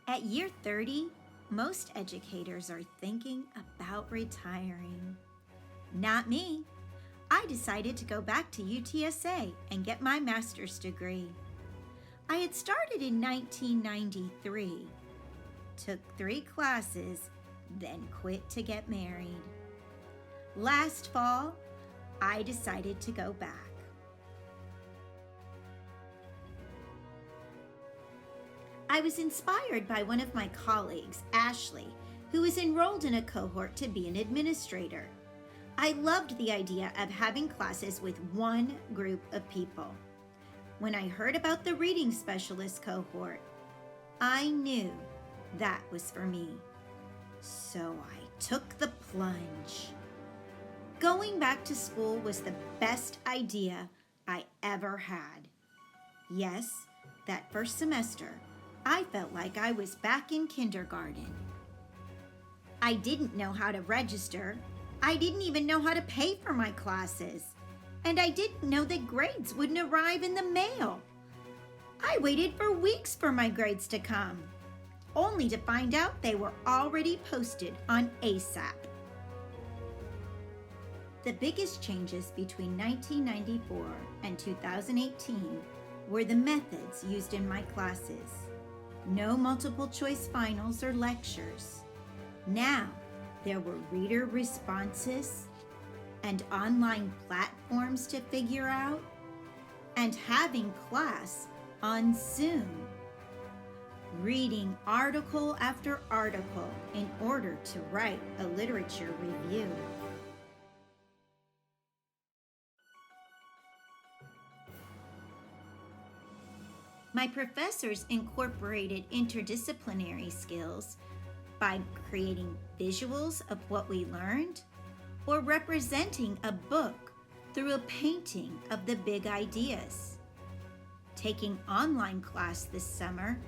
At year 30, most educators are thinking about retiring. Not me. I decided to go back to UTSA and get my master's degree. I had started in 1993, took 3 classes, then quit to get married. Last fall, I decided to go back. I was inspired by one of my colleagues, Ashley, who was enrolled in a cohort to be an administrator. I loved the idea of having classes with one group of people. When I heard about the reading specialist cohort, I knew that was for me. So I took the plunge. Going back to school was the best idea I ever had. Yes, that first semester, I felt like I was back in kindergarten. I didn't know how to register. I didn't even know how to pay for my classes. And I didn't know that grades wouldn't arrive in the mail. I waited for weeks for my grades to come, only to find out they were already posted on ASAP. The biggest changes between 1994 and 2018 were the methods used in my classes. No multiple choice finals or lectures. Now, there were reader responses and online platforms to figure out, and having class on Zoom. Reading article after article in order to write a literature review. My professors incorporated interdisciplinary skills by creating visuals of what we learned or representing a book through a painting of the big ideas. Taking online class this summer,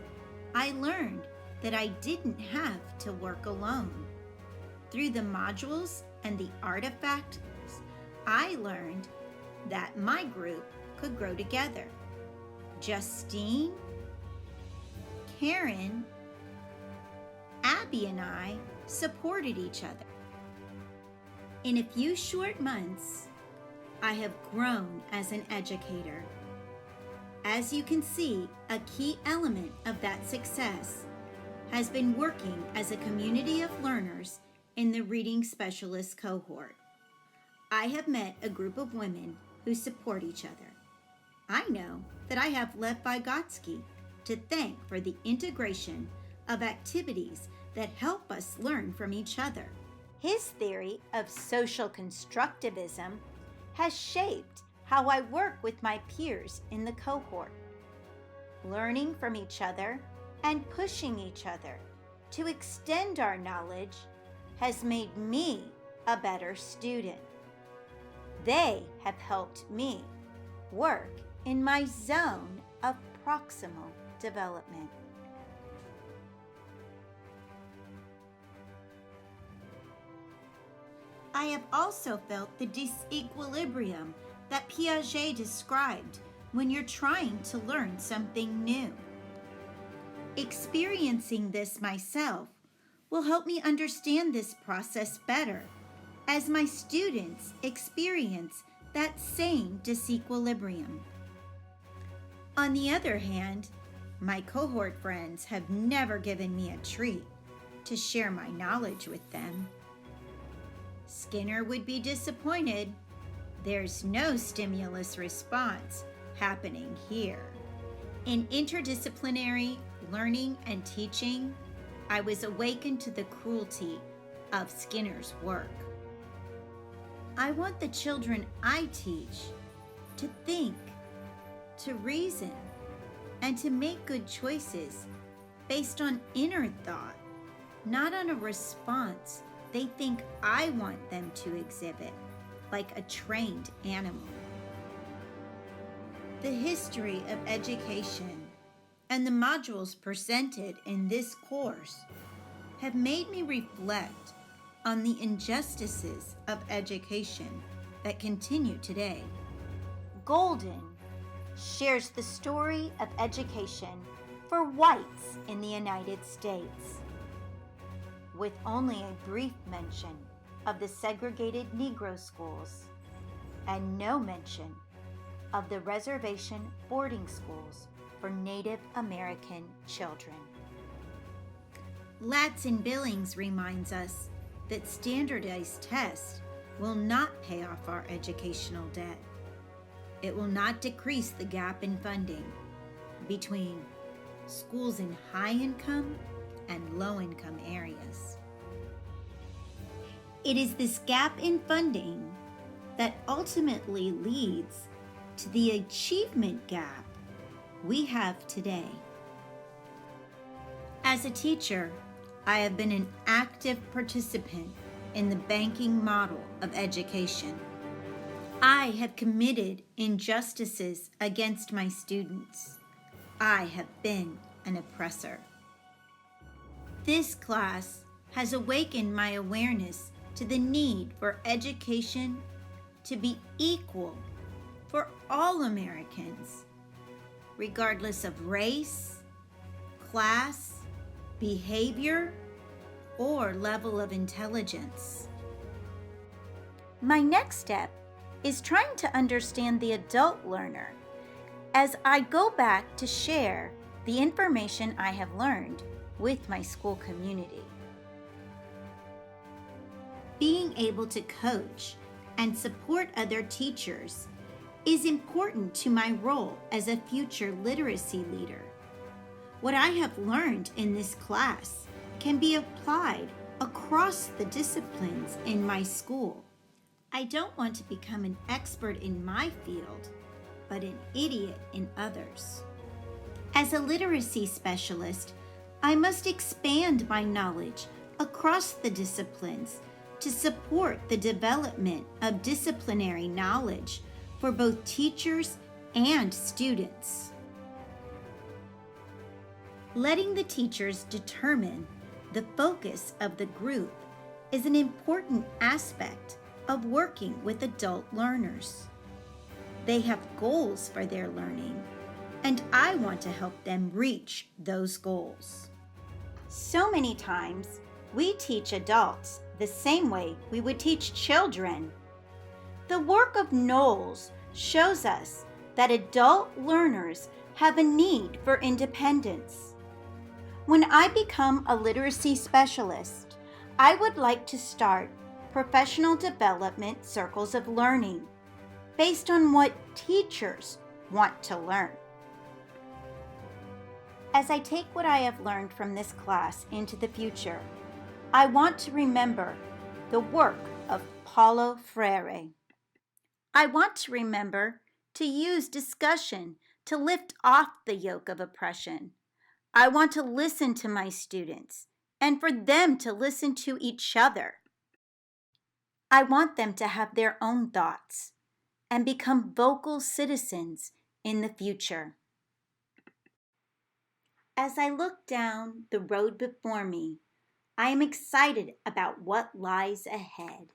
I learned that I didn't have to work alone. Through the modules and the artifacts, I learned that my group could grow together. Justine, Karen, Abby and I supported each other. In a few short months, I have grown as an educator. As you can see, a key element of that success has been working as a community of learners in the Reading Specialist cohort. I have met a group of women who support each other. I know that I have Lev Vygotsky to thank for the integration of activities that help us learn from each other. His theory of social constructivism has shaped how I work with my peers in the cohort. Learning from each other and pushing each other to extend our knowledge has made me a better student. They have helped me work in my zone of proximal development. I have also felt the disequilibrium that Piaget described when you're trying to learn something new. Experiencing this myself will help me understand this process better as my students experience that same disequilibrium. On the other hand, my cohort friends have never given me a treat to share my knowledge with them. Skinner would be disappointed. There's no stimulus response happening here. In interdisciplinary learning and teaching, I was awakened to the cruelty of Skinner's work. I want the children I teach to think, to reason, and to make good choices based on inner thought, not on a response they think I want them to exhibit, like a trained animal. The history of education and the modules presented in this course have made me reflect on the injustices of education that continue today. Golden shares the story of education for whites in the United States, with only a brief mention of the segregated Negro schools and no mention of the reservation boarding schools for Native American children. Ladson Billings reminds us that standardized tests will not pay off our educational debt. It will not decrease the gap in funding between schools in high-income and low-income areas. It is this gap in funding that ultimately leads to the achievement gap we have today. As a teacher, I have been an active participant in the banking model of education. I have committed injustices against my students. I have been an oppressor. This class has awakened my awareness to the need for education to be equal for all Americans, regardless of race, class, behavior, or level of intelligence. My next step is trying to understand the adult learner as I go back to share the information I have learned with my school community. Being able to coach and support other teachers is important to my role as a future literacy leader. What I have learned in this class can be applied across the disciplines in my school. I don't want to become an expert in my field, but an idiot in others. As a literacy specialist, I must expand my knowledge across the disciplines to support the development of disciplinary knowledge for both teachers and students. Letting the teachers determine the focus of the group is an important aspect of working with adult learners. They have goals for their learning, and I want to help them reach those goals. So many times, we teach adults the same way we would teach children. The work of Knowles shows us that adult learners have a need for independence. When I become a literacy specialist, I would like to start professional development circles of learning based on what teachers want to learn. As I take what I have learned from this class into the future, I want to remember the work of Paulo Freire. I want to remember to use discussion to lift off the yoke of oppression. I want to listen to my students and for them to listen to each other. I want them to have their own thoughts and become vocal citizens in the future. As I look down the road before me, I am excited about what lies ahead.